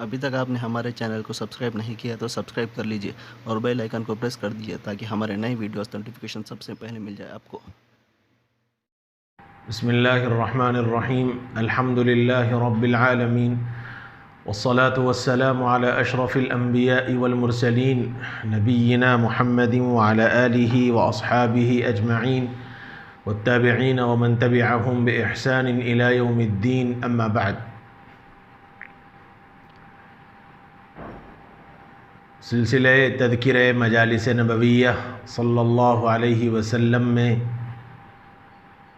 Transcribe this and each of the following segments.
अभी तक आपने हमारे चैनल को सब्सक्राइब नहीं किया तो सब्सक्राइब कर लीजिए और बेल आइकन को प्रेस कर दीजिए ताकि हमारे नए वीडियोस नोटिफिकेशन सबसे पहले मिल जाए आपको। बिस्मिल्लाहिर्रहमानिर्रहीम अल्हम्दुलिल्लाहि रब्बिल आलमीन वस्सलातु वस्सलामु अला अशरफिल अंबिया'i वल मुरसलीन नबिय्यिना मुहम्मदिन व अला आलिहि व अस्हाबिहि अजमईन वत्ताबिईन व मन तबिअहुम बिइहसान इला यौमिद्दीन अम्मा बाद। सिलसिले तज़किरे मजालिस नबविय्या सल्लल्लाहु अलैहि वसल्लम में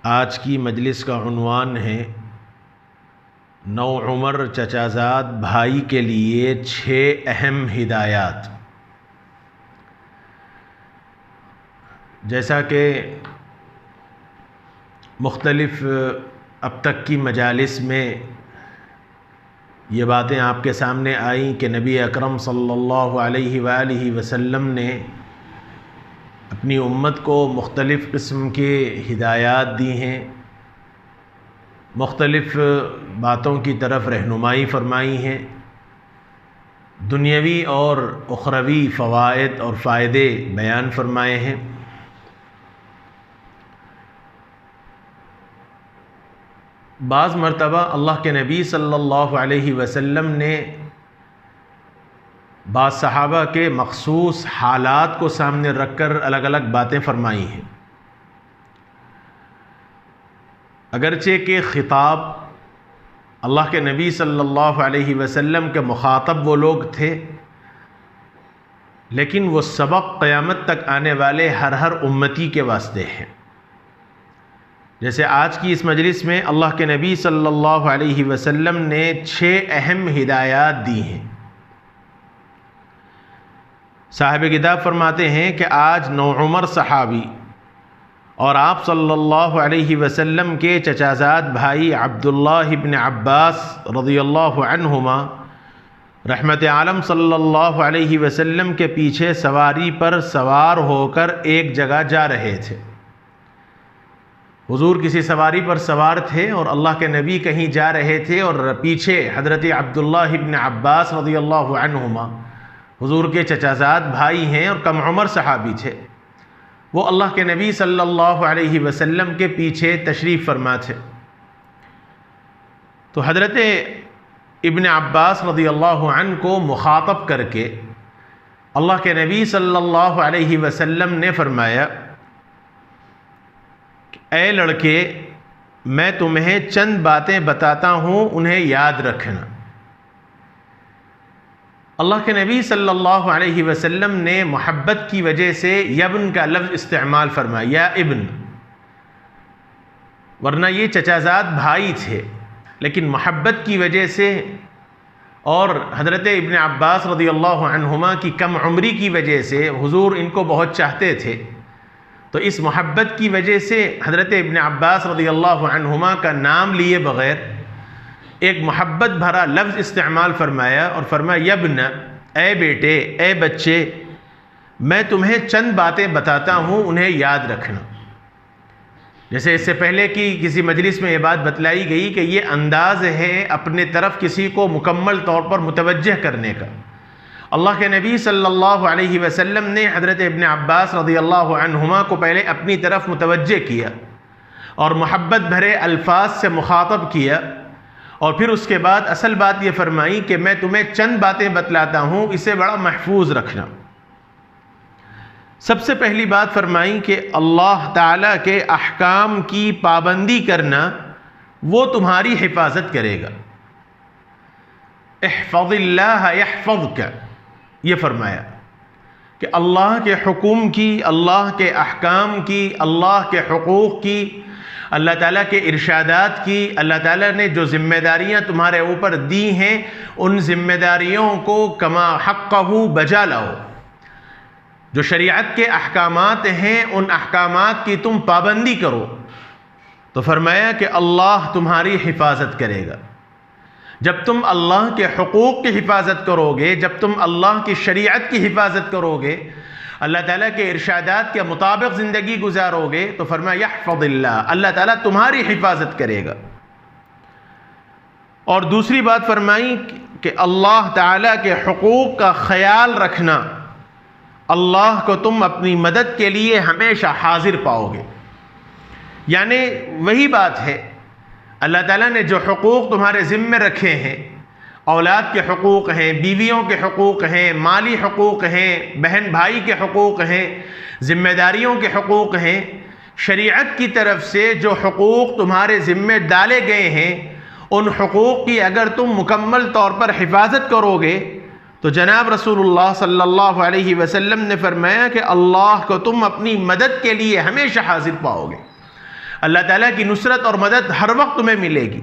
आज की मजलिस का उन्वान है नौ उमर चचाज़ाद भाई के लिए 6 अहम हिदायत। जैसा कि मुख्तलिफ़ अब तक की मजालिस में ये बातें आपके सामने आई कि नबी अकरम सल्लल्लाहु अलैहि वसल्लम ने अपनी उम्मत को मुख्तलिफ़ किस्म के हिदायत दी हैं, मुख्तलिफ़ बातों की तरफ रहनुमाई फरमाई हैं, दुनियावी और उखरवी फ़वाइद और फ़ायदे बयान फरमाए हैं। बाज़ मरतबा अल्लाह के नबी सल्लल्लाहु अलैहि वसल्लम ने बाज़ सहाबा के मखसूस हालात को सामने रखकर अलग अलग बातें फरमाई हैं। अगरचे के ख़िताब अल्लाह के नबी सल्लल्लाहु अलैहि वसल्लम के मुखातब वो लोग थे, लेकिन वो सबक क़यामत तक आने वाले हर उम्मती के वास्ते हैं। जैसे आज की इस मजलिस में अल्लाह के नबी सल्लल्लाहु अलैहि वसल्लम ने 6 अहम हिदायत दी हैं। साहिब किताब फरमाते हैं कि आज नौ उमर सहाबी और आप सल्लल्लाहु अलैहि वसल्लम के चचाज़ाद भाई अब्दुल्लाह इब्न अब्बास रज़ियल्लाहु अन्हुमा रहमत आलम सल्लल्लाहु अलैहि वसल्लम के पीछे सवारी पर सवार होकर एक जगह जा रहे थे। हुजूर किसी सवारी पर सवार थे और अल्लाह के नबी कहीं जा रहे थे और पीछे हज़रत अब्दुल्लाह इब्न अब्बास रज़ियल्लाहु अन्हुमा हुजूर के चचाज़ाद भाई हैं और कम उमर सहाबी थे। वो अल्लाह के नबी सल्लल्लाहु अलैहि वसल्लम के पीछे तशरीफ़ फरमा थे। तो हज़रत इब्न अब्बास रज़ियल्लाहु अन्हु को मुखातब करके अल्लाह के नबी सल्लल्लाहु अलैहि वसल्लम ने फरमाया, ऐ लड़के, मैं तुम्हें चंद बातें बताता हूँ, उन्हें याद रखना। अल्लाह के नबी सल्लल्लाहु अलैहि वसल्लम ने मोहब्बत की वजह से यब्न का लफ्ज़ इस्तेमाल फरमाया, या इब्न, वरना ये चचाज़ाद भाई थे, लेकिन मोहब्बत की वजह से और हज़रत इब्न अब्बास रज़ियल्लाहु अन्हुमा की कम उम्री की वजह से हुजूर इनको बहुत चाहते थे। तो इस मोहब्बत की वजह से हज़रत इब्न अब्बास रज़ियल्लाहु अन्हुमा का नाम लिए बग़ैर एक मोहब्बत भरा लफ्ज़ इस्तेमाल फरमाया और फरमाया, यब्न, ए बेटे, ए बच्चे, मैं तुम्हें चंद बातें बताता हूँ, उन्हें याद रखना। जैसे इससे पहले कि किसी मजलिस में ये बात बतलाई गई कि ये अंदाज़ है अपने तरफ किसी को मुकम्मल तौर पर मुतवज्जह करने का। अल्लाह के नबी सल्लल्लाहु अलैहि वसल्लम ने हज़रत इब्न अब्बास रज़ियल्लाहु अन्हुमा को पहले अपनी तरफ मुतवज्जह किया और मोहब्बत भरे अल्फाज से मुखातब किया और फिर उसके बाद असल बात ये फरमाई कि मैं तुम्हें चंद बातें बतलाता हूँ, इसे बड़ा महफूज रखना। सबसे पहली बात फरमाई कि अल्लाह ताला के अहकाम की पाबंदी करना वो तुम्हारी हिफाजत करेगा। इहफ़ज़िल्लाह यहफ़ज़ुक, ये फरमाया कि अल्लाह के हुक्म की, अल्लाह के अहकाम की, अल्लाह के हुकूक़ की, अल्लाह ताला के इरशादात की, अल्लाह ताला ने जो ज़िम्मेदारियाँ तुम्हारे ऊपर दी हैं उन ज़िम्मेदारियों को कमा हक़्क़हु बजा लाओ। जो शरीयत के अहकामात हैं उन अहकामात की तुम पाबंदी करो। तो फरमाया कि अल्लाह तुम्हारी हिफाजत करेगा। जब तुम अल्लाह के हुकूक़ की हिफाजत करोगे, जब तुम अल्लाह की शरीयत की हिफाजत करोगे, अल्लाह ताला के इरशादात के मुताबिक ज़िंदगी गुजारोगे, तो फरमाया यहफ़ज़िल्लाह, अल्लाह ताला तुम्हारी हिफाजत करेगा। और दूसरी बात फरमाई कि अल्लाह ताला के हुकूक का ख्याल रखना, अल्लाह को तुम अपनी मदद के लिए हमेशा हाजिर पाओगे। यानी वही बात है, अल्लाह ताला ने जो हुकूक तुम्हारे ज़िम्मे रखे हैं, औलाद के हुकूक हैं, बीवियों के हुकूक हैं, माली हुकूक हैं, बहन भाई के हुकूक हैं, ज़िम्मेदारियों के हुकूक हैं, शरीयत की तरफ से जो हुकूक तुम्हारे ज़िम्मे डाले गए हैं, उन हुकूक की अगर तुम मुकम्मल तौर पर हिफाजत करोगे तो जनाब रसूलुल्लाह सल्लल्लाहु अलैहि वसल्लम ने फरमाया कि अल्लाह को तुम अपनी मदद के लिए हमेशा हाजिर पाओगे। अल्लाह ताला की नुसरत और मदद हर वक्त तुम्हें मिलेगी।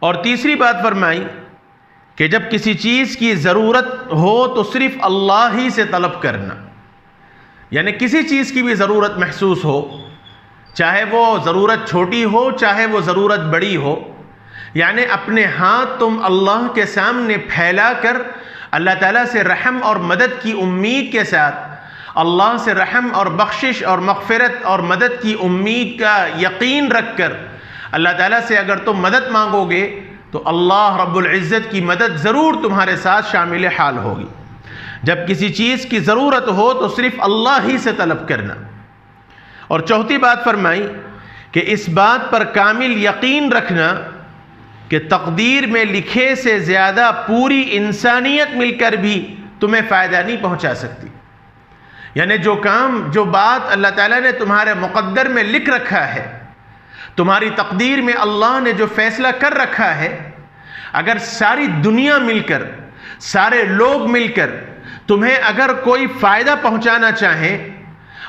और तीसरी बात फरमाई कि जब किसी चीज़ की ज़रूरत हो तो सिर्फ अल्लाह ही से तलब करना। यानी किसी चीज़ की भी ज़रूरत महसूस हो, चाहे वो ज़रूरत छोटी हो चाहे वो ज़रूरत बड़ी हो, यानी अपने हाथ तुम अल्लाह के सामने फैला कर अल्लाह ताला से रहम और मदद की उम्मीद के साथ, अल्लाह से रहम और बख्शिश और मग़फ़िरत और मदद की उम्मीद का यकीन रख कर अल्लाह ताला से अगर तुम मदद मांगोगे तो अल्लाह रब्बुल इज़्ज़त की मदद ज़रूर तुम्हारे साथ शामिल हाल होगी। जब किसी चीज़ की ज़रूरत हो तो सिर्फ अल्लाह ही से तलब करना। और चौथी बात फरमाई कि इस बात पर कामिल यकीन रखना कि तकदीर में लिखे से ज़्यादा पूरी इंसानियत मिलकर भी तुम्हें फ़ायदा नहीं पहुंचा सकती। यानी जो काम, जो बात अल्लाह ताला ने तुम्हारे मुक़द्दर में लिख रखा है, तुम्हारी तकदीर में अल्लाह ने जो फ़ैसला कर रखा है, अगर सारी दुनिया मिलकर, सारे लोग मिलकर तुम्हें अगर कोई फ़ायदा पहुंचाना चाहें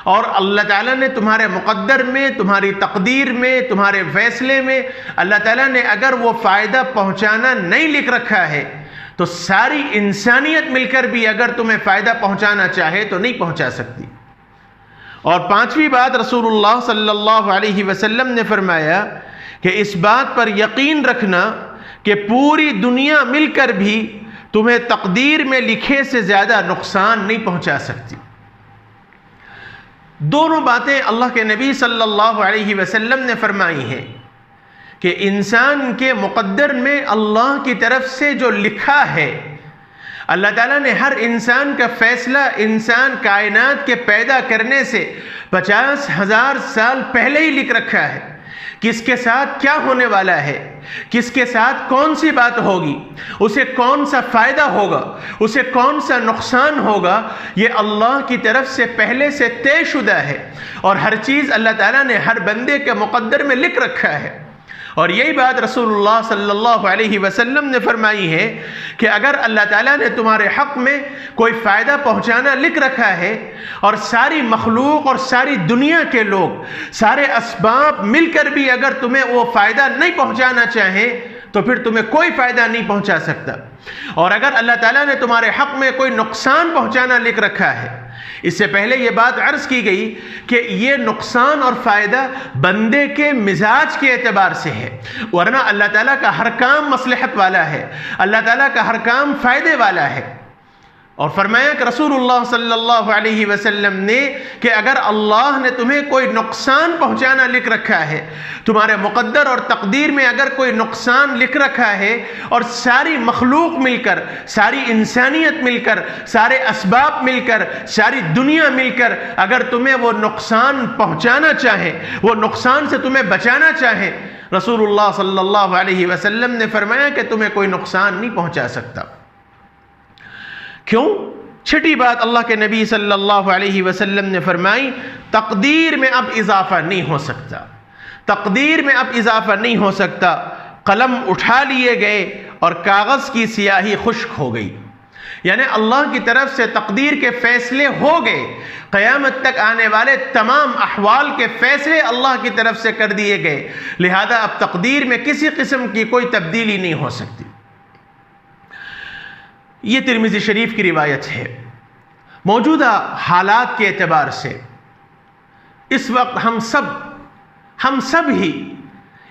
और अल्लाह ताला ने तुम्हारे मुक़द्दर में, तुम्हारी तकदीर में, तुम्हारे फ़ैसले में अल्लाह ताला ने अगर वो फ़ायदा पहुंचाना नहीं लिख रखा है तो सारी इंसानियत मिलकर भी अगर तुम्हें फ़ायदा पहुंचाना चाहे तो नहीं पहुंचा सकती। और पांचवी बात रसूलुल्लाह सल्लल्लाहु अलैहि वसल्लम ने फरमाया कि इस बात पर यकीन रखना कि पूरी दुनिया मिलकर भी तुम्हें तकदीर में लिखे से ज़्यादा नुकसान नहीं पहुंचा सकती। दोनों बातें अल्लाह के नबी सल्लल्लाहु अलैहि वसल्लम ने फरमाई हैं कि इंसान के मुक़द्दर में अल्लाह की तरफ से जो लिखा है, अल्लाह ताला ने हर इंसान का फ़ैसला इंसान कायनात के पैदा करने से 50,000 साल पहले ही लिख रखा है। किसके साथ क्या होने वाला है, किसके साथ कौन सी बात होगी, उसे कौन सा फ़ायदा होगा, उसे कौन सा नुकसान होगा, ये अल्लाह की तरफ से पहले से तयशुदा है। और हर चीज़ अल्लाह ताला ने हर बंदे के मुक़द्दर में लिख रखा है। और यही बात रसूलुल्लाह सल्लल्लाहु अलैहि वसल्लम ने फरमाई है कि अगर अल्लाह ताला ने तुम्हारे हक़ में कोई फ़ायदा पहुँचाना लिख रखा है और सारी मखलूक और सारी दुनिया के लोग, सारे असबाब मिलकर भी अगर तुम्हें वो फ़ायदा नहीं पहुँचाना चाहें तो फिर तुम्हें कोई फ़ायदा नहीं पहुँचा सकता। और अगर अल्लाह ताला ने तुम्हारे हक़ में कोई नुकसान पहुँचाना लिख रखा है, इससे पहले ये बात अर्ज़ की गई कि ये नुकसान और फ़ायदा बंदे के मिजाज के एतबार से है, वरना अल्लाह ताला का हर काम मसलहत वाला है, अल्लाह ताला का हर काम फ़ायदे वाला है। और फरमाया कि रसूलुल्लाह सल्लल्लाहु अलैहि वसल्लम ने कि अगर अल्लाह ने तुम्हें कोई नुकसान पहुंचाना लिख रखा है, तुम्हारे मुक़द्दर और तकदीर में अगर कोई नुकसान लिख रखा है और सारी मखलूक मिलकर, सारी इंसानियत मिलकर, सारे असबाब मिलकर, सारी दुनिया मिलकर अगर तुम्हें वो नुकसान पहुंचाना चाहे, वो नुकसान से तुम्हें बचाना चाहे, रसूलुल्लाह सल्लल्लाहु अलैहि वसल्लम ने फरमाया कि तुम्हें कोई नुकसान नहीं पहुंचा सकता। क्यों? छठी बात अल्लाह के नबी सल्लल्लाहु अलैहि वसल्लम ने फरमाई, तकदीर में अब इजाफा नहीं हो सकता, तकदीर में अब इजाफा नहीं हो सकता। कलम उठा लिए गए और कागज़ की स्याही खुश्क हो गई। यानी अल्लाह की तरफ से तकदीर के फ़ैसले हो गए, क़यामत तक आने वाले तमाम अहवाल के फ़ैसले अल्लाह की तरफ से कर दिए गए, लिहाजा अब तकदीर में किसी किस्म की कोई तब्दीली नहीं हो सकती। ये तिरमिज़ी शरीफ की रिवायत है। मौजूदा हालात के एतबार से इस वक्त हम सब ही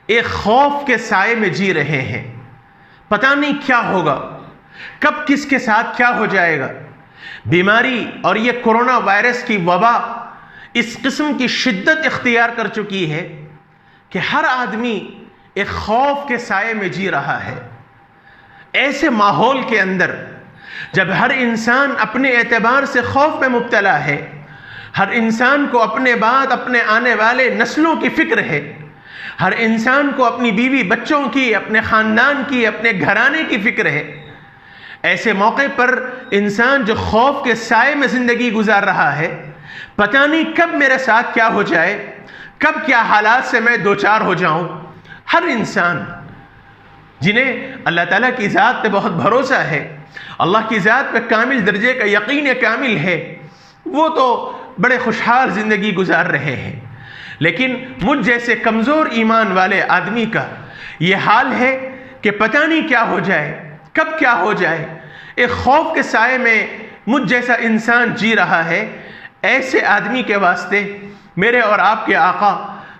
एक खौफ के साए में जी रहे हैं। पता नहीं क्या होगा, कब किसके साथ क्या हो जाएगा। बीमारी और ये कोरोना वायरस की वबा इस किस्म की शिद्दत इख्तियार कर चुकी है कि हर आदमी एक खौफ के साए में जी रहा है। ऐसे माहौल के अंदर जब हर इंसान अपने एतबार से खौफ में मुब्तला है, हर इंसान को अपने बाद अपने आने वाले नस्लों की फिक्र है, हर इंसान को अपनी बीवी बच्चों की, अपने ख़ानदान की, अपने घराने की फिक्र है, ऐसे मौके पर इंसान जो खौफ के साए में ज़िंदगी गुजार रहा है, पता नहीं कब मेरे साथ क्या हो जाए, कब क्या हालात से मैं दो चार हो जाऊं। हर इंसान जिन्हें अल्लाह ताला की ज़ात पे बहुत भरोसा है, अल्लाह की ज़ात पे कामिल दर्जे का यकीन कामिल है, वो तो बड़े खुशहाल ज़िंदगी गुजार रहे हैं। लेकिन मुझ जैसे कमज़ोर ईमान वाले आदमी का ये हाल है कि पता नहीं क्या हो जाए, कब क्या हो जाए। एक खौफ के साए में मुझ जैसा इंसान जी रहा है। ऐसे आदमी के वास्ते मेरे और आपके आका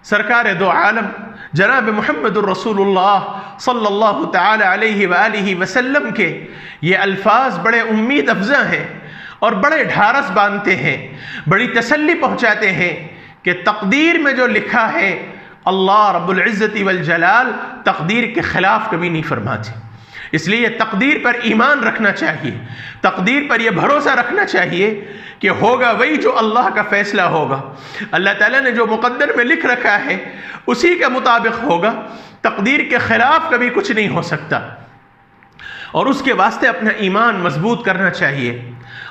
सरकार दो आलम जनाब मुहम्मदुर रसूलुल्लाह सल्लल्लाहु ताला अलैहि वालिहि वसल्लम के ये अल्फाज बड़े उम्मीद अफजा हैं और बड़े ढारस बांधते हैं, बड़ी तसल्ली पहुँचाते हैं कि तकदीर में जो लिखा है अल्लाह रब्बुल इज़्ज़ति वल जलाल तकदीर के ख़िलाफ़ कभी नहीं फरमाते। इसलिए तकदीर पर ईमान रखना चाहिए, तकदीर पर यह भरोसा रखना चाहिए कि होगा वही जो अल्लाह का फ़ैसला होगा। अल्लाह ताला ने जो मुक़द्दर में लिख रखा है उसी के मुताबिक होगा, तकदीर के ख़िलाफ़ कभी कुछ नहीं हो सकता। और उसके वास्ते अपना ईमान मजबूत करना चाहिए,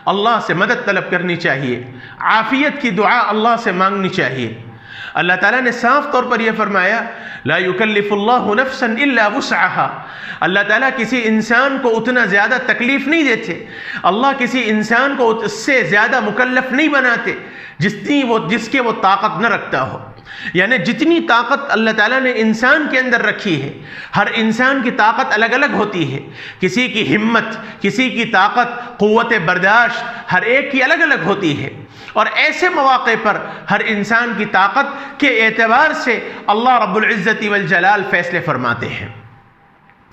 अल्लाह से मदद तलब करनी चाहिए, आफ़ियत की दुआ अल्लाह से मांगनी चाहिए। अल्लाह ताला ने साफ तौर पर यह फरमाया ला युकल्लिफुल्लाहु नफ्सन इल्ला वुस्अहा। अल्लाह ताला किसी इंसान को उतना ज़्यादा तकलीफ़ नहीं देते, अल्लाह किसी इंसान को उससे ज़्यादा मुकल्लफ नहीं बनाते जिसके वो ताकत न रखता हो। यानी जितनी ताकत अल्लाह ताला ने इंसान के अंदर रखी है, हर इंसान की ताकत अलग अलग होती है, किसी की हिम्मत, किसी की ताकत, क़ुव्वत बर्दाश्त हर एक की अलग अलग होती है। और ऐसे मौक़े पर हर इंसान की ताकत के एतबार से अल्लाह रब्बुल इज़्ज़ति वल जलाल फ़ैसले फरमाते हैं।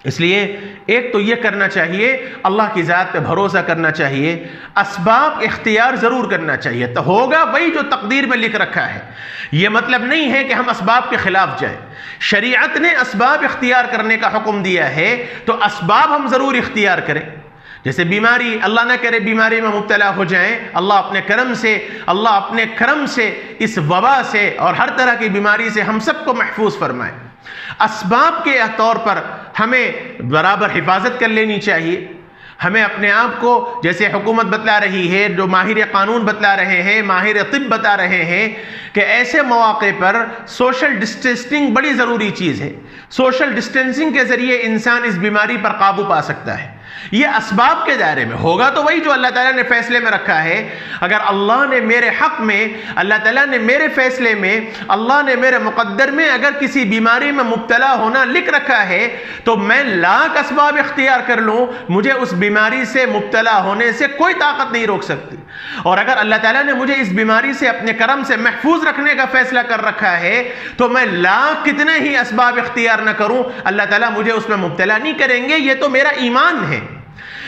इसलिए एक तो ये करना चाहिए, अल्लाह की ज़ात पे भरोसा करना चाहिए, असबाब इख्तियार ज़रूर करना चाहिए, तो होगा वही जो तकदीर में लिख रखा है। ये मतलब नहीं है कि हम असबाब के ख़िलाफ़ जाएं। शरीयत ने असबाब इख्तियार करने का हुक्म दिया है तो असबाब हम ज़रूर इख्तियार करें। जैसे बीमारी, अल्लाह न करे बीमारी में मुब्तला हो जाएं, अल्लाह अपने करम से इस वबा से और हर तरह की बीमारी से हम सबको महफूज फरमाए। असबाब के तौर पर हमें बराबर हिफाजत कर लेनी चाहिए। हमें अपने आप को, जैसे हुकूमत बतला रही है, जो माहिर कानून बतला रहे हैं, माहिर तिब बता रहे हैं कि ऐसे मौक़े पर सोशल डिस्टेंसिंग बड़ी ज़रूरी चीज़ है। सोशल डिस्टेंसिंग के ज़रिए इंसान इस बीमारी पर काबू पा सकता है। ये असबाब के दायरे में होगा तो वही जो अल्लाह ताला ने फ़ैसले में रखा है। अगर अल्लाह ने मेरे हक़ में, अल्लाह ताला ने मेरे फ़ैसले में, अल्लाह ने मेरे मुक़द्दर में अगर किसी बीमारी में मुब्तला होना लिख रखा है तो मैं लाख असबाब इख्तियार कर लूँ, मुझे उस बीमारी से मुब्तला होने से कोई ताकत नहीं रोक सकती। और अगर अल्लाह ताला ने मुझे इस बीमारी से अपने करम से महफूज रखने का फ़ैसला कर रखा है तो मैं लाख कितने ही असबाब इख्तियार न करूँ, अल्लाह ताला मुझे उसमें मुब्तला नहीं करेंगे। ये तो मेरा ईमान है।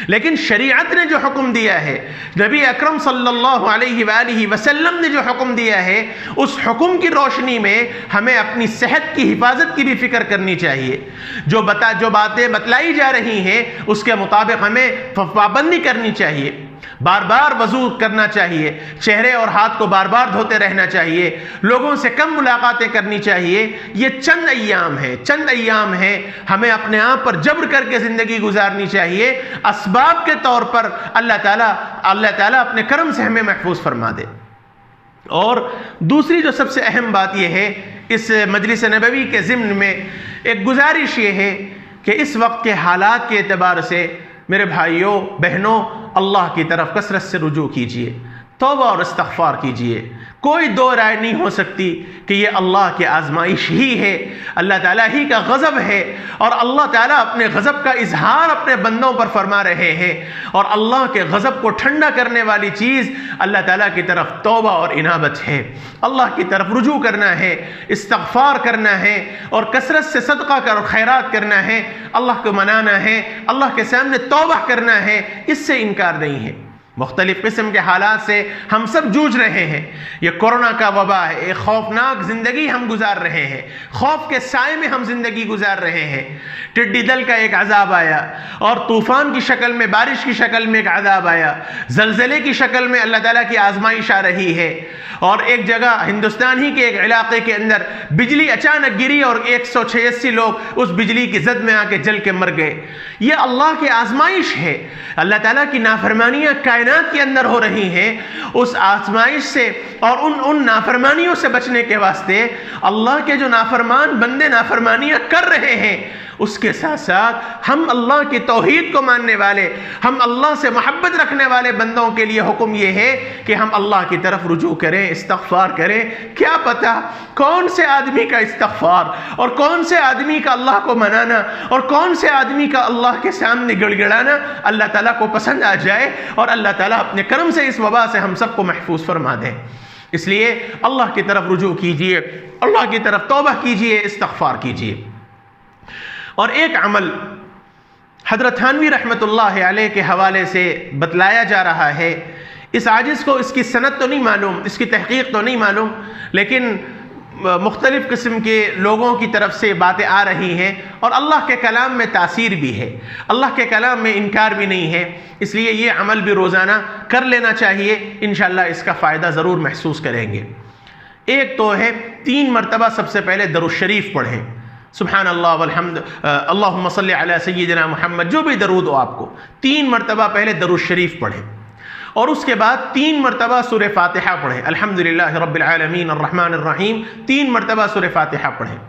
लेकिन शरीयत ने जो हुक्म दिया है, नबी अकरम सल्लल्लाहु अलैहि वसल्लम ने जो हुक्म दिया है, उस हुक्म की रोशनी में हमें अपनी सेहत की हिफाजत की भी फिक्र करनी चाहिए। जो बातें बतलाई जा रही हैं उसके मुताबिक हमें पाबंदी करनी चाहिए। बार बार वज़ू करना चाहिए, चेहरे और हाथ को बार बार धोते रहना चाहिए, लोगों से कम मुलाकातें करनी चाहिए। ये चंद अय्याम हैं, हमें अपने आप पर जबर करके ज़िंदगी गुजारनी चाहिए। असबाब के तौर पर अल्लाह ताला अपने करम से हमें महफूज फरमा दे। और दूसरी जो सबसे अहम बात यह है, इस मजलिस नबवी के ज़िम्न में एक गुजारिश ये है कि इस वक्त के हालात के एतबार से मेरे भाइयों बहनों, अल्लाह की तरफ कसरत से रुजू कीजिए, तौबा और इस्तग़फ़ार कीजिए। कोई दो राय नहीं हो सकती कि ये अल्लाह की आजमाइश ही है, अल्लाह ताला ही का गज़ब है और अल्लाह ताला अपने गज़ब का इजहार अपने बंदों पर फरमा रहे हैं। और अल्लाह के गज़ब को ठंडा करने वाली चीज़ अल्लाह ताला की तरफ तौबा और इनाबत है, अल्लाह की तरफ रुजू करना है, इस्तग़फ़ार करना है और कसरत से सदका कर खैरात करना है, अल्लाह को मनाना है, अल्लाह के सामने तौबा करना है। इससे इनकार नहीं है। मुख्तलिफ किस्म के हालात से हम सब जूझ रहे हैं। ये कोरोना का वबा है, एक खौफनाक ज़िंदगी हम गुजार रहे हैं, खौफ के साए में हम ज़िंदगी गुजार रहे हैं। टिड्डी दल का एक अजाब आया और तूफ़ान की शक्ल में, बारिश की शक्ल में एक अजाब आया, ज़लज़ले की शक्ल में अल्लाह ताला की आजमाइश आ रही है। और एक जगह हिंदुस्तान ही के एक इलाके के अंदर बिजली अचानक गिरी और 186 लोग उस बिजली की जद में आके जल के मर गए। ये अल्लाह की आजमाइश है। अल्लाह ताला की नाफरमानियाँ कायनात के अंदर हो रही हैं। उस आजमाइश से और उन नाफरमानियों से बचने के वास्ते अल्लाह के जो नाफरमान बंदे नाफरमानियाँ कर रहे हैं, उसके साथ साथ हम अल्लाह की तौहीद को मानने वाले, हम अल्लाह से मोहब्बत रखने वाले बंदों के लिए हुक्म यह है कि हम अल्लाह की तरफ रुजू करें, इस्तग़फ़ार करें। क्या पता कौन से आदमी का इस्तग़फ़ार और कौन से आदमी का अल्लाह को मनाना और कौन से आदमी का अल्लाह के सामने गिड़गिड़ाना अल्लाह ताला को पसंद आ जाए और अल्लाह ताला अपने करम से इस वबा से हम सबको महफूज फरमा दें। इसलिए अल्लाह की तरफ रुजू कीजिए, अल्लाह की तरफ तौबा कीजिए, इस्तग़फ़ार कीजिए। और एक अमल हज़रत थानवी रहमतुल्लाह अलैह के हवाले से बतलाया जा रहा है। इस आजिज़ को इसकी सनद तो नहीं मालूम, इसकी तहक़ीक़ तो नहीं मालूम, लेकिन मुख्तलिफ़ किस्म के लोगों की तरफ से बातें आ रही हैं और अल्लाह के कलाम में तासीर भी है, अल्लाह के कलाम में इनकार भी नहीं है। इसलिए ये अमल भी रोज़ाना कर लेना चाहिए, इंशाअल्लाह इसका फ़ायदा ज़रूर महसूस करेंगे। एक तो है 3 मरतबा सबसे पहले दरूद शरीफ पढ़ें, सुब्हान अल्लाह वल्हम्द, अल्लाहुम्मा सल्ली अला सय्यिदिना मुहम्मद, जो भी दरूद हो आपको 3 मरतबा पहले दरूद शरीफ पढ़ें और उसके बाद 3 मरतबा सूरह फातिहा पढ़ें, अल्हम्दुलिल्लाहि रब्बिल आलमीन अर्रहमानिर रहीम, 3 मरतबा सूरह फातिहा पढ़ें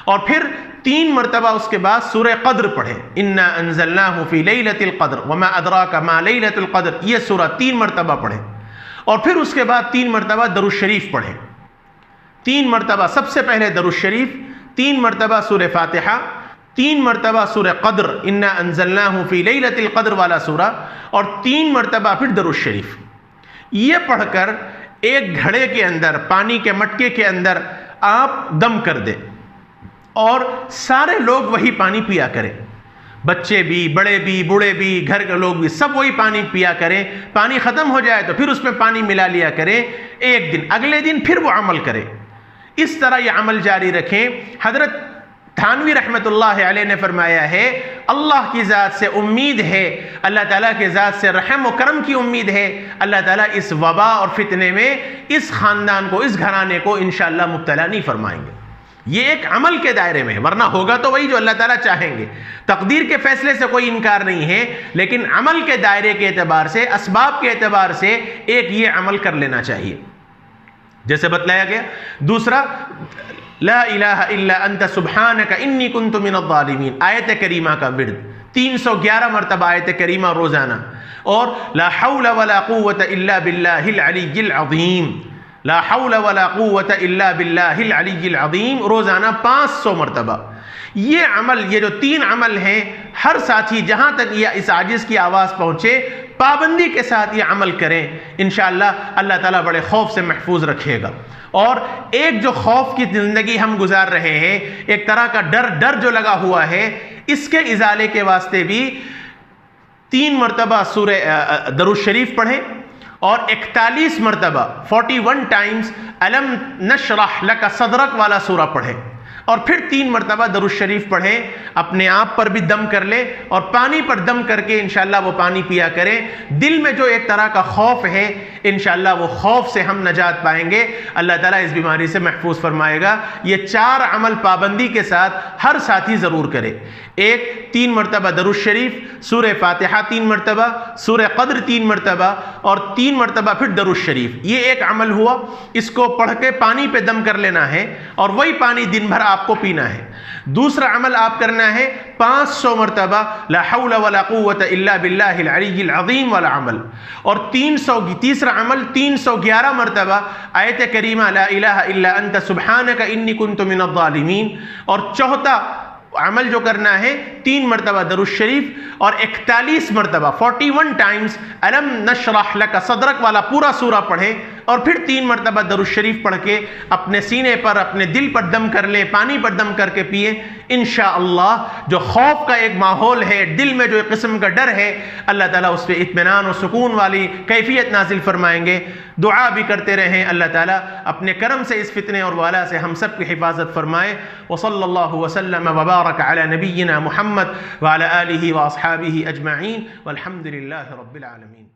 और फिर 3 मरतबा उसके बाद सूरह क़द्र पढ़ें, इन्ना अंज़लनाहु फ़ी लैलतिल क़द्र वमा अदराका मा लैलतुल क़द्र, ये सूरह 3 मरतबा पढ़ें और फिर उसके बाद 3 मरतबा दरूद शरीफ पढ़ें। 3 मरतबा सबसे पहले दरूद शरीफ, 3 मरतबा सूरह फातिहा, 3 मरतबा सूरह क़द्र इन्ना अंज़लनाहु फ़ी लैलतिल क़द्र वाला सूरा और 3 मरतबा फिर दरूद शरीफ। ये पढ़कर एक घड़े के अंदर, पानी के मटके के अंदर आप दम कर दें और सारे लोग वही पानी पिया करें, बच्चे भी, बड़े भी, बूढ़े भी, घर के लोग भी, सब वही पानी पिया करें। पानी ख़त्म हो जाए तो फिर उसमें पानी मिला लिया करें, एक दिन, अगले दिन फिर वो अमल करें। इस तरह ये अमल जारी रखें। हज़रत थानवी रहमतुल्लाह अलैह ने फरमाया है, अल्लाह की ज़ात से उम्मीद है, अल्लाह ताला के ज़ात से रहम व करम की उम्मीद है, अल्लाह ताला इस वबा और फितने में इस ख़ानदान को, इस घराने को इंशाअल्लाह मुब्तला नहीं फरमाएंगे। ये एक अमल के दायरे में है, वरना होगा तो वही जो अल्लाह ताला चाहेंगे। तकदीर के फैसले से कोई इनकार नहीं है, लेकिन अमल के दायरे के एतबार से, असबाब के एतबार से एक ये अमल कर लेना चाहिए जैसे बतलाया गया। दूसरा, ला इलाहा इल्ला अंता सुब्हानका इन्नी कुन्तु मिनज़्ज़ालिमीन, आयत करीमा का विर्द 311 मरतबा आयत करीमा रोज़ाना, और ला हौला वला कुव्वता इल्ला बिल्लाहिल अलिय्यिल अज़ीम, ला हौला वला कुव्वता इल्ला बिल्लाहिल अलिय्यिल अज़ीम रोज़ाना 500 मरतबा। ये अमल, ये जो 3 अमल हैं, हर साथी जहाँ तक यह इस आजिज़ की आवाज़ पहुँचे पाबंदी के साथ ये अमल करें, इंशाअल्लाह अल्लाह ताला बड़े खौफ से महफूज रखेगा। और एक जो खौफ की ज़िंदगी हम गुजार रहे हैं, एक तरह का डर जो लगा हुआ है, इसके इजाले के वास्ते भी 3 मरतबा सूरह दरूद शरीफ पढ़ें और 41 मरतबा 41 टाइम्स अलम नशरह लका सदरक वाला सूरा पढ़ें और फिर 3 मरतबा दरूद शरीफ पढ़ें। अपने आप पर भी दम कर ले और पानी पर दम करके इंशाअल्लाह वो पानी पिया करें। दिल में जो एक तरह का खौफ है, इंशाअल्लाह वो खौफ से हम नजात पाएंगे, अल्लाह ताला इस बीमारी से महफूज फरमाएगा। ये 4 अमल पाबंदी के साथ हर साथी ज़रूर करे। एक, 3 मरतबा दरूद शरीफ, सूरह फातिहा 3 मरतबा, सूरह क़द्र 3 मरतबा और 3 मरतबा फिर दरूद शरीफ। ये एक अमल हुआ, इसको पढ़ के पानी पे दम कर लेना है और वही पानी दिन भर आपको पीना है। दूसरा अमल आप करना है 500 मरतबा ला हौला वला कुव्वता इल्ला बिल्लाहिल अलिय्यिल अज़ीम वाला अमल, और तीसरा अमल 311 मरतबा आयत करीमा ला इलाहा इल्ला अंता सुब्हानका इन्नी कुन्तु मिनज़्ज़ालिमीन, और चौथा अमल जो करना है 3 मरतबा दरूद शरीफ और 41 मरतबा 41 टाइम्स अलम नशरह लका सदरक वाला पूरा सूरा पढ़ें और फिर 3 मरतबा दरूद शरीफ पढ़ के अपने सीने पर, अपने दिल पर दम कर लें, पानी पर दम करके पिए। इंशाअल्लाह जो खौफ का एक माहौल है, दिल में जो एक किस्म का डर है, अल्लाह ताला उस पर इत्मीनान और सुकून वाली कैफियत नाजिल फरमाएंगे। दुआ भी करते रहें, अल्लाह ताला अपने करम से इस फितने और वाला से हम सब की हिफाजत फरमाए। व सल्लल्लाहु वसल्लम व बारक अला नबिय्यिना मुहम्मद व अला आलिहि व अस्हाबिहि अजमईन वल्हम्दुलिल्लाहि रब्बिल आलमीन।